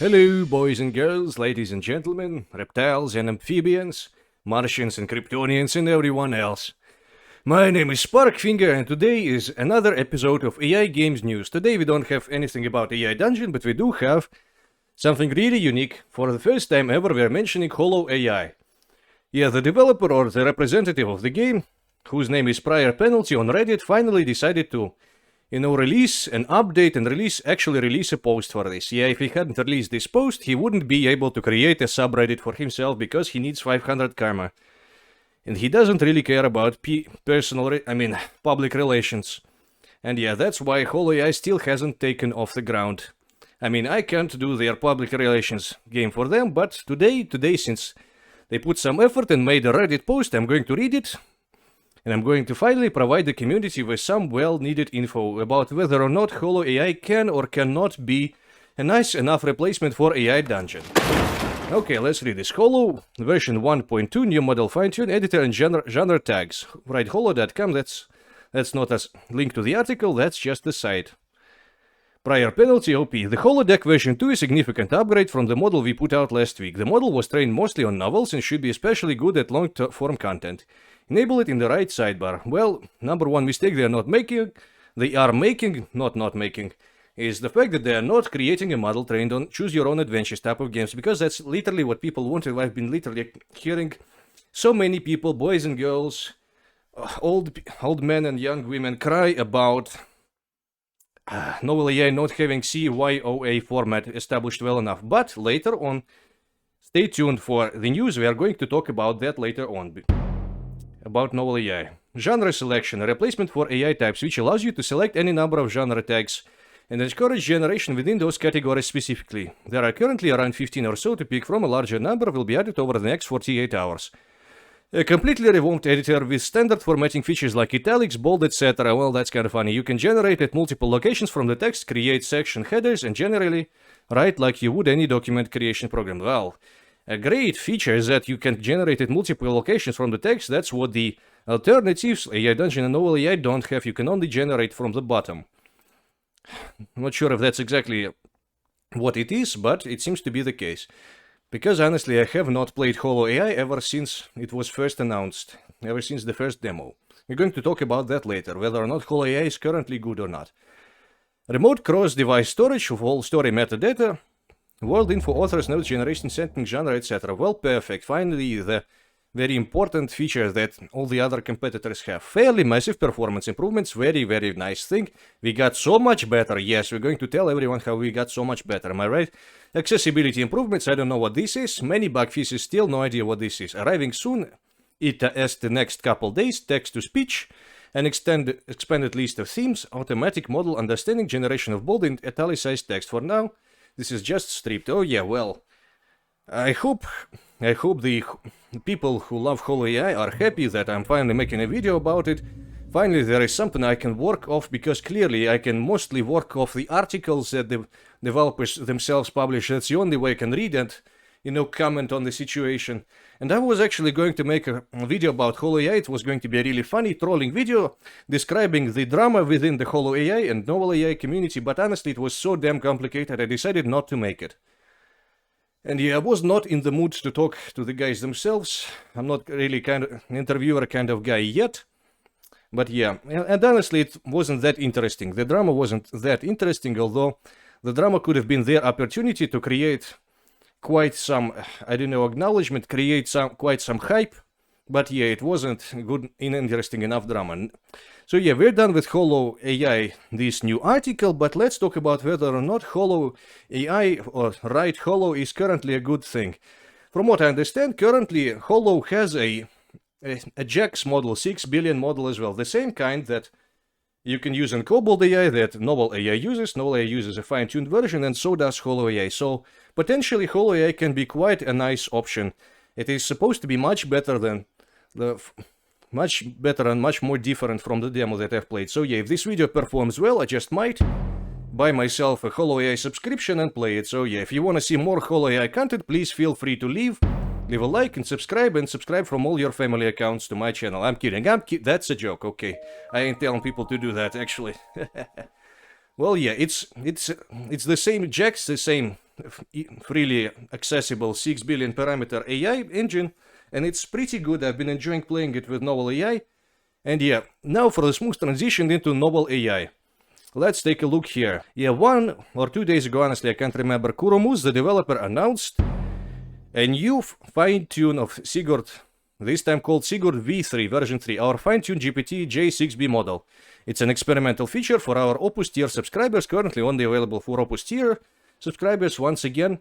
Hello, boys and girls, ladies and gentlemen, reptiles and amphibians, Martians and Kryptonians, and everyone else. My name is Sparkfinger, and today is another episode of AI Games News. Today we don't have anything about AI Dungeon, but we do have something really unique. For the first time ever, we're mentioning HoloAI. Yeah, the developer or the representative of the game, whose name is Prior Penalty on Reddit, finally decided to release an update and actually release a post for this. Yeah, if he hadn't released this post, he wouldn't be able to create a subreddit for himself because he needs 500 karma. And he doesn't really care about public relations. And yeah, that's why HoloAI still hasn't taken off the ground. I can't do their public relations game for them, but today, since they put some effort and made a Reddit post, I'm going to read it. And I'm going to finally provide the community with some well-needed info about whether or not HoloAI can or cannot be a nice enough replacement for AI Dungeon. Okay, let's read this. Holo version 1.2, new model fine-tune, editor and genre tags. Right, holo.com, that's not a link to the article, that's just the site. Prior penalty OP. The holodeck version 2 is a significant upgrade from the model we put out last week. The model was trained mostly on novels and should be especially good at long-form content. Enable it in the right sidebar. Well, number one mistake they are making, is the fact that they are not creating a model trained on choose-your-own-adventures type of games, because that's literally what people want. I've been literally hearing so many people, boys and girls, old men and young women cry about NovelAI not having CYOA format established well enough. But later on, stay tuned for the news. We are going to talk about that later on. About NovelAI. Genre selection, a replacement for AI types, which allows you to select any number of genre tags and encourage generation within those categories specifically. There are currently around 15 or so to pick from. A larger number will be added over the next 48 hours. A completely revamped editor with standard formatting features like italics, bold, etc. Well, that's kind of funny. You can generate at multiple locations from the text, create section headers, and generally write like you would any document creation program. Well, a great feature is that you can generate at multiple locations from the text. That's what the alternatives, AI Dungeon and NovelAI, don't have. You can only generate from the bottom. I'm not sure if that's exactly what it is, but it seems to be the case. Because honestly, I have not played HoloAI ever since it was first announced, ever since the first demo. We're going to talk about that later, whether or not HoloAI is currently good or not. Remote cross-device storage of all story metadata, world info, authors, notes, generation, setting, genre, etc. Well, perfect. Finally, the very important feature that all the other competitors have. Fairly massive performance improvements, very, very nice thing. We got so much better. Yes, we're going to tell everyone how we got so much better, am I right? Accessibility improvements, I don't know what this is. Many bug fixes, still no idea what this is. Arriving soon, as the next couple days, text-to-speech, an expanded list of themes, automatic model understanding, generation of bold and italicized text. For now, this is just stripped. Oh yeah, well, I hope the people who love HoloAI are happy that I'm finally making a video about it. Finally, there is something I can work off, because clearly I can mostly work off the articles that the developers themselves publish. That's the only way I can read and, comment on the situation. And I was actually going to make a video about HoloAI. It was going to be a really funny trolling video describing the drama within the HoloAI and NovelAI community, but honestly it was so damn complicated I decided not to make it. And yeah, I was not in the mood to talk to the guys themselves. I'm not really kind of an interviewer kind of guy yet. But yeah, and honestly it wasn't that interesting. The drama wasn't that interesting, although the drama could have been their opportunity to create quite some, acknowledgement, create quite some hype. But yeah, it wasn't good and interesting enough drama. So yeah, we're done with HoloAI, this new article, but let's talk about whether or not HoloAI or Right Holo is currently a good thing. From what I understand, currently Holo has a JAX model, 6 billion model as well, the same kind that you can use in Cobalt AI that NovelAI uses. NovelAI uses a fine-tuned version, and so does HoloAI. So potentially HoloAI can be quite a nice option. It is supposed to be much better than much better and much more different from the demo that I've played. So yeah, if this video performs well, I just might buy myself a HoloAI subscription and play it. So yeah, if you want to see more HoloAI content, please feel free to leave a like and subscribe from all your family accounts to my channel. I'm kidding, that's a joke, okay. I ain't telling people to do that, actually. Well, yeah, it's the same JAX, the same freely accessible 6 billion parameter AI engine, and it's pretty good. I've been enjoying playing it with NovelAI. And yeah, now for the smooth transition into NovelAI. Let's take a look here. Yeah, 1 or 2 days ago, honestly, I can't remember, Kuromus, the developer, announced a new fine-tune of Sigurd, this time called Sigurd V3 version 3, our fine-tuned GPT J6B model. It's an experimental feature for our Opus tier subscribers, currently only available for Opus tier subscribers. Once again,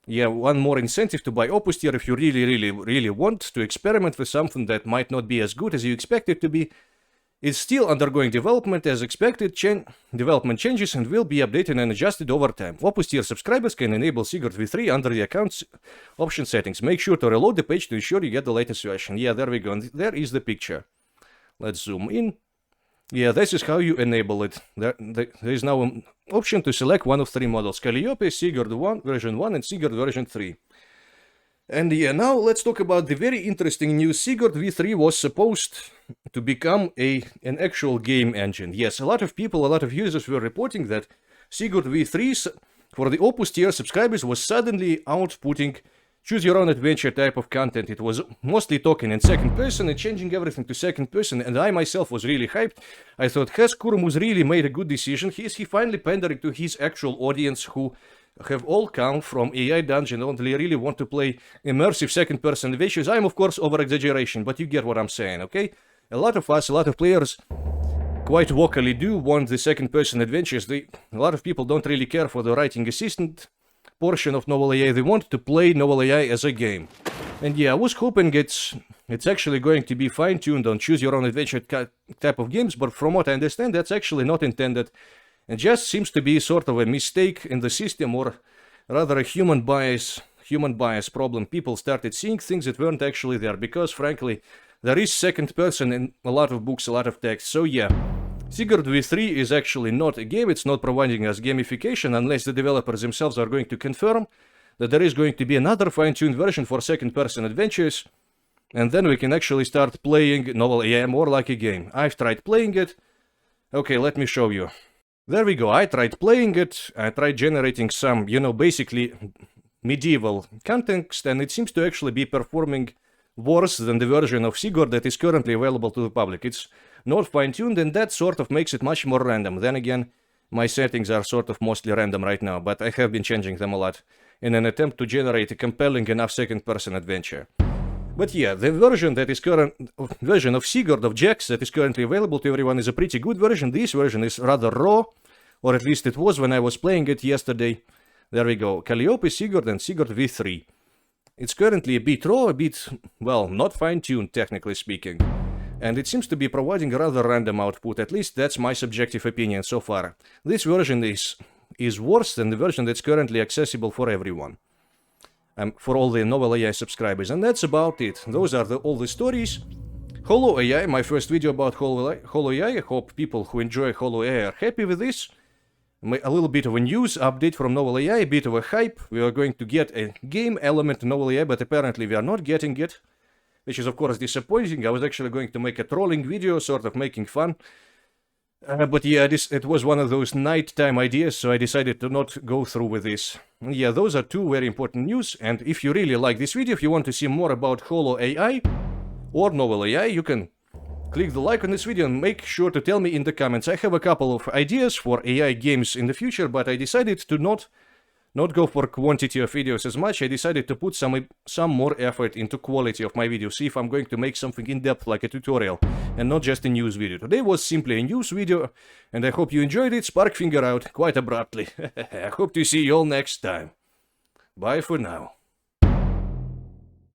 yeah, one more incentive to buy Opus tier if you really want to experiment with something that might not be as good as you expect it to be. It's still undergoing development as expected. Development changes and will be updated and adjusted over time. Opus tier subscribers can enable Sigurd V3 under the account's option settings. Make sure to reload the page to ensure you get the latest version. Yeah, there we go. And there is the picture. Let's zoom in. Yeah, this is how you enable it. There is now an option to select one of 3 models. Calliope, Sigurd 1, version 1 and Sigurd version 3. And yeah, now let's talk about the very interesting news. Sigurd V3 was supposed to become an actual game engine. Yes, a lot of people, a lot of users were reporting that Sigurd V3 for the Opus tier subscribers was suddenly outputting choose your own adventure type of content. It was mostly talking in second person and changing everything to second person, and I myself was really hyped. I thought, has Kuromus really made a good decision? Is he finally pandering to his actual audience who have all come from AI Dungeon and really want to play immersive second-person adventures? I'm, of course, over-exaggeration, but you get what I'm saying, okay? A lot of us, a lot of players, quite vocally do want the second-person adventures. A lot of people don't really care for the writing assistant portion of NovelAI. They want to play NovelAI as a game. And yeah, I was hoping it's actually going to be fine-tuned on choose-your-own-adventure type of games, but from what I understand, that's actually not intended. It just seems to be sort of a mistake in the system, or rather a human bias problem. People started seeing things that weren't actually there, because frankly, there is second person in a lot of books, a lot of text. So yeah, Sigurd V3 is actually not a game. It's not providing us gamification unless the developers themselves are going to confirm that there is going to be another fine-tuned version for second person adventures, and then we can actually start playing NovelAI more like a game. I've tried playing it. Okay, let me show you. There we go, I tried playing it, I tried generating some, basically medieval context, and it seems to actually be performing worse than the version of Sigurd that is currently available to the public. It's not fine-tuned, and that sort of makes it much more random. Then again, my settings are sort of mostly random right now, but I have been changing them a lot in an attempt to generate a compelling enough second-person adventure. But yeah, the version of Sigurd of Jax that is currently available to everyone is a pretty good version. This version is rather raw, or at least it was when I was playing it yesterday. There we go, Calliope, Sigurd and Sigurd V3. It's currently a bit raw, a bit, well, not fine-tuned technically speaking. And it seems to be providing a rather random output, at least that's my subjective opinion so far. This version is worse than the version that's currently accessible for everyone. For all the NovelAI subscribers, and that's about it. Those are all the stories. HoloAI, my first video about HoloAI. I hope people who enjoy HoloAI are happy with this. A little bit of a news update from NovelAI, a bit of a hype. We are going to get a game element in NovelAI, but apparently we are not getting it, which is of course disappointing. I was actually going to make a trolling video, sort of making fun. But yeah, it was one of those nighttime ideas, so I decided to not go through with this. Yeah, those are 2 very important news, and if you really like this video, if you want to see more about HoloAI or NovelAI, you can click the like on this video and make sure to tell me in the comments. I have a couple of ideas for AI games in the future, but I decided to not go for quantity of videos as much. I decided to put some more effort into quality of my videos, see if I'm going to make something in-depth like a tutorial, and not just a news video. Today was simply a news video, and I hope you enjoyed it. Sparkfinger out, quite abruptly. I hope to see you all next time. Bye for now.